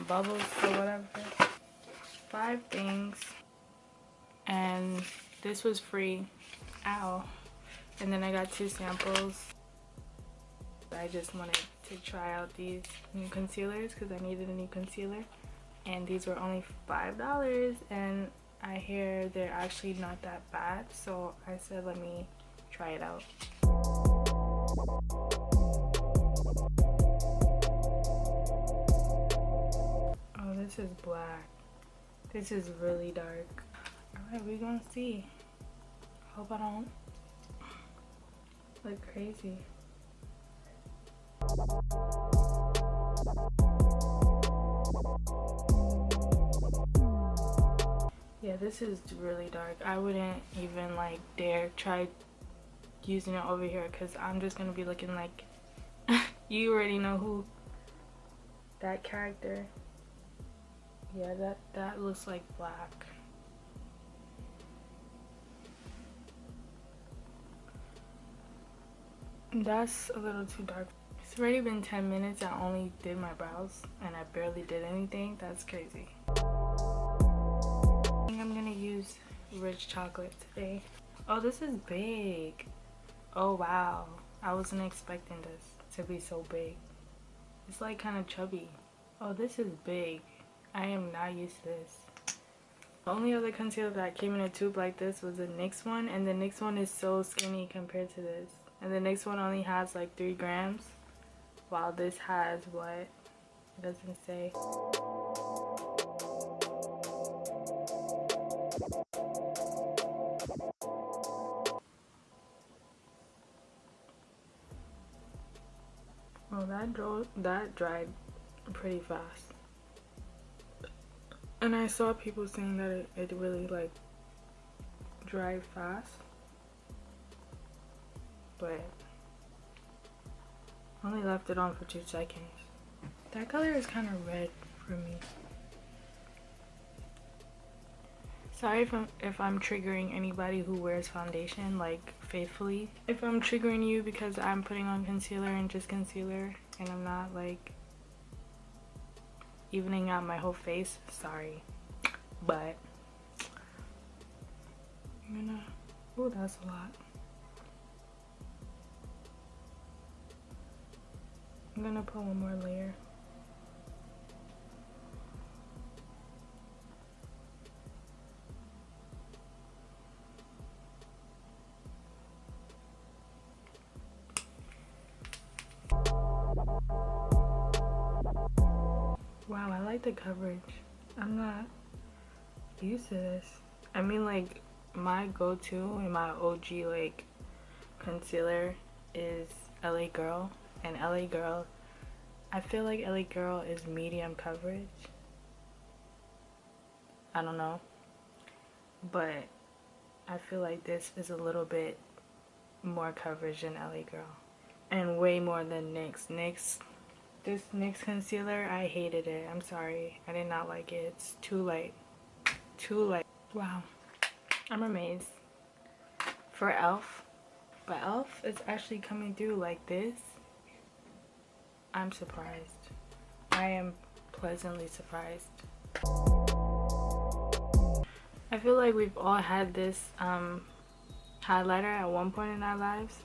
bubbles or whatever. 5 things. And this was free. Ow. And then I got 2 samples. I just wanted to try out these new concealers because I needed a new concealer. And these were only $5. And I hear they're actually not that bad. So I said, let me try it out. Oh, this is black. This is really dark. Alright, we're gonna see. Hope I don't look crazy. Yeah, this is really dark. I wouldn't even like dare try using it over here because I'm just gonna be looking like you already know who. That character. Yeah, that looks like black. That's a little too dark. It's already been 10 minutes. I only did my brows and I barely did anything. That's crazy. I think I'm gonna use rich chocolate today. Oh, this is big. Oh wow, I wasn't expecting this to be so big. It's like kind of chubby. Oh, this is big. I am not used to this. The only other concealer that came in a tube like this was the NYX one, and the NYX one is so skinny compared to this. And the NYX one only has like 3 grams, while this has what? It doesn't say. Oh, that dried pretty fast. And I saw people saying that it really like dried fast. But I only left it on for 2 seconds. That color is kind of red for me. Sorry if I'm triggering anybody who wears foundation like faithfully. If I'm triggering you because I'm putting on concealer and just concealer and I'm not like evening out my whole face, sorry. But I'm gonna, oh, that's a lot. I'm gonna put one more layer. Wow, I like the coverage. I'm not used to this. I mean, like, my go-to and my OG like concealer is LA Girl, and LA Girl, I feel like LA Girl is medium coverage. I don't know, but I feel like this is a little bit more coverage than LA Girl, and way more than NYX. This NYX concealer, I hated it. I'm sorry, I did not like it. It's too light, too light. Wow, I'm amazed for e.l.f. But e.l.f. is actually coming through like this. I'm surprised. I am pleasantly surprised. I feel like we've all had this highlighter at one point in our lives.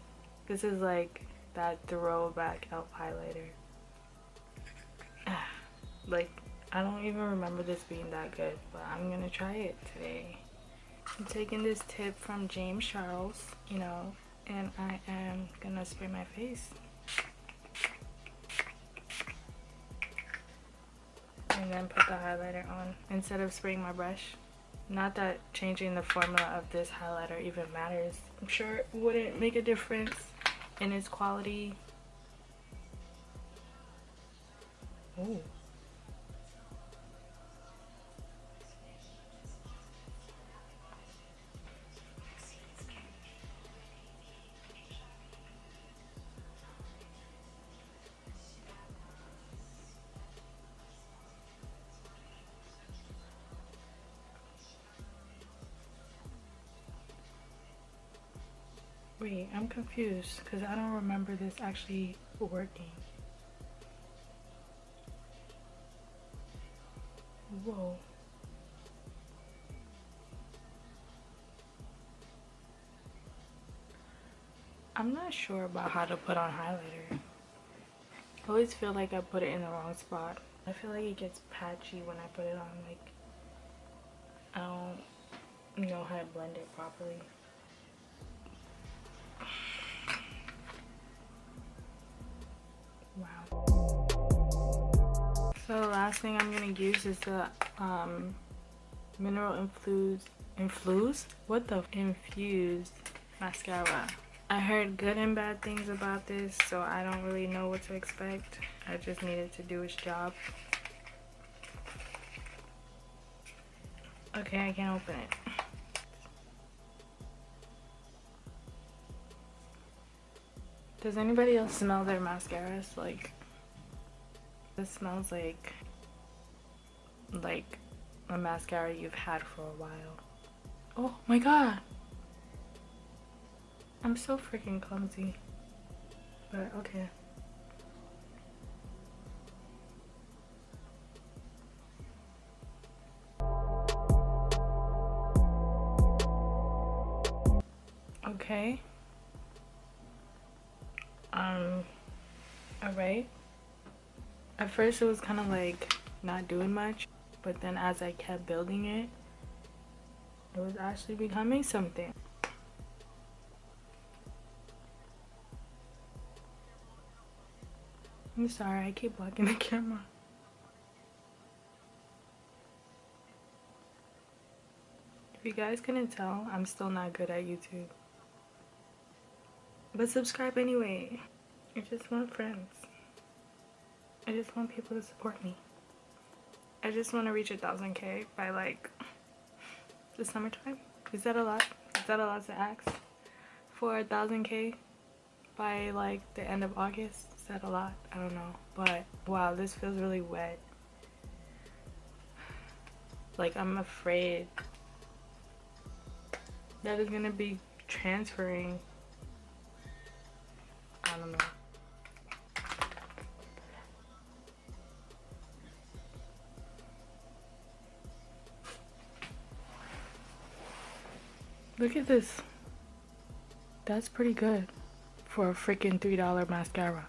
This is like that throwback e.l.f. highlighter. Like, I don't even remember this being that good, but I'm gonna try it today. I'm taking this tip from James Charles, you know, and I am gonna spray my face. And then put the highlighter on instead of spraying my brush. Not that changing the formula of this highlighter even matters. I'm sure it wouldn't make a difference in its quality. Ooh. Wait, I'm confused because I don't remember this actually working. Whoa. I'm not sure about how to put on highlighter. I always feel like I put it in the wrong spot. I feel like it gets patchy when I put it on. Like, I don't know how to blend it properly. Wow. So the last thing I'm gonna use is the mineral infused mascara. I heard good and bad things about this, so I don't really know what to expect. I just needed to do its job. Okay, I can't open it. Does anybody else smell their mascaras? Like, this smells like a mascara you've had for a while. Oh my god! I'm so freaking clumsy. But okay. Okay. Alright. At first it was kind of like not doing much, but then as I kept building it, it was actually becoming something. I'm sorry, I keep blocking the camera. If you guys couldn't tell, I'm still not good at YouTube. But subscribe anyway. I just want friends. I just want people to support me. I just want to reach 1,000K by like the summertime. Is that a lot? Is that a lot to ask? For 1,000K by like the end of August? Is that a lot? I don't know. But wow, this feels really wet. Like, I'm afraid that it's gonna be transferring. I don't know. Look at this. That's pretty good for a freaking $3 mascara.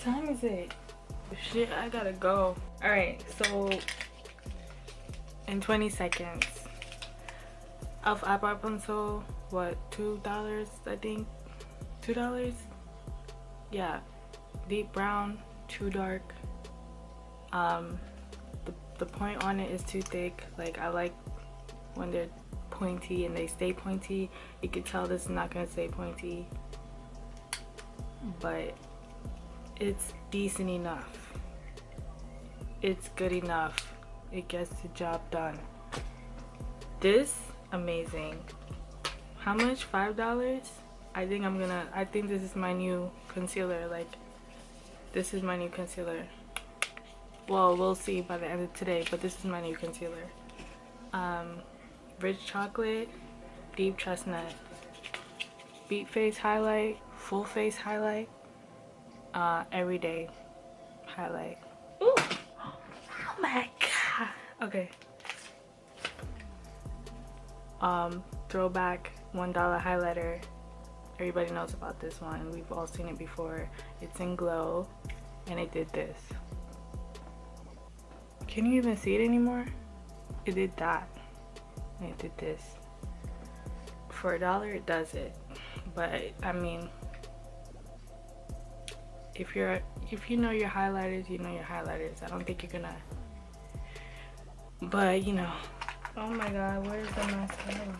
What time is it? Shit, I gotta go. Alright, so in 20 seconds. e.l.f. eyebrow pencil, what, $2 I think? $2? Yeah. Deep brown, too dark. The point on it is too thick. Like, I like when they're pointy and they stay pointy. You can tell this is not gonna stay pointy, but it's decent enough. It's good enough. It gets the job done. This, amazing. How much? $5? I think this is my new concealer. Like, this is my new concealer. Well, we'll see by the end of today, but this is my new concealer. Rich chocolate, deep chestnut, beat face highlight, full face highlight, everyday highlight. Ooh! Oh my god. Okay. Throwback $1 highlighter. Everybody knows about this one. We've all seen it before. It's in Glow, and it did this. Can you even see it anymore? It did that. And it did this. For $1 it does it. But I mean, if you know your highlighters, you know your highlighters. I don't think you're gonna, but you know. Oh my god, where's the mascara?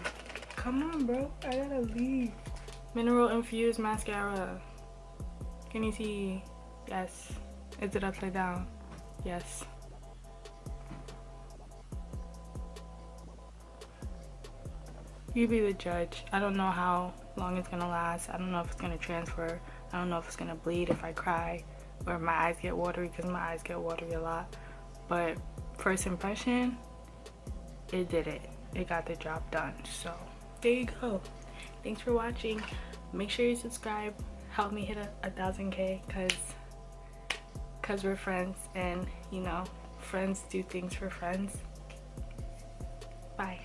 Come on, bro, I gotta leave. Mineral infused mascara. Can you see? Yes. Is it upside down? Yes. You be the judge. I don't know how long it's gonna last. I don't know if it's gonna transfer. I don't know if it's gonna bleed if I cry or if my eyes get watery, because my eyes get watery a lot. But first impression, it did it. It got the job done. So there you go. Thanks for watching. Make sure you subscribe. Help me hit 1,000K, cause we're friends, and you know, friends do things for friends. Bye.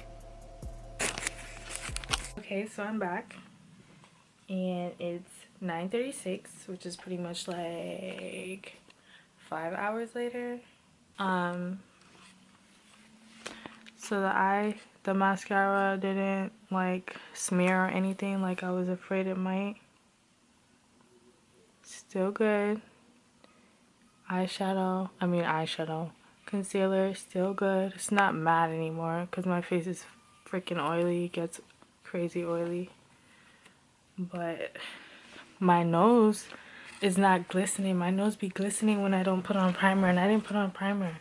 Okay, so I'm back and it's 9:36, which is pretty much like 5 hours later. So the mascara didn't like smear or anything like I was afraid it might. Still good. Eyeshadow, concealer, still good. It's not matte anymore because my face is freaking oily. It gets crazy oily. But my nose is not glistening. My nose be glistening when I don't put on primer, and I didn't put on primer.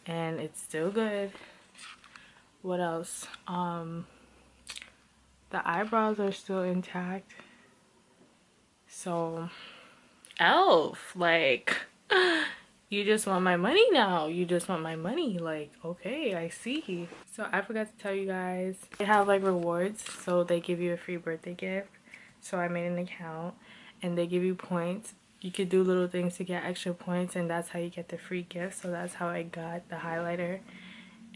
And it's still good. What else? The eyebrows are still intact. So, e.l.f., like, you just want my money now. You just want my money. Like, okay, I see. So I forgot to tell you guys, they have like rewards. So they give you a free birthday gift. So I made an account and they give you points. You could do little things to get extra points, and that's how you get the free gift. So that's how I got the highlighter.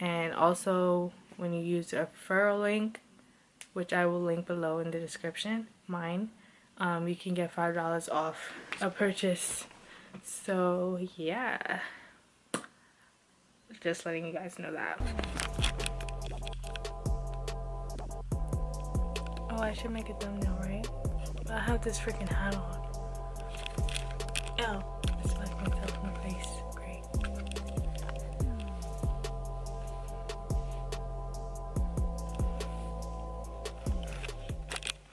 And also when you use a referral link, which I will link below in the description, mine, you can get $5 off a purchase. So yeah, just letting you guys know that. Oh, I should make a thumbnail, right? I have this freaking hat on. Ew.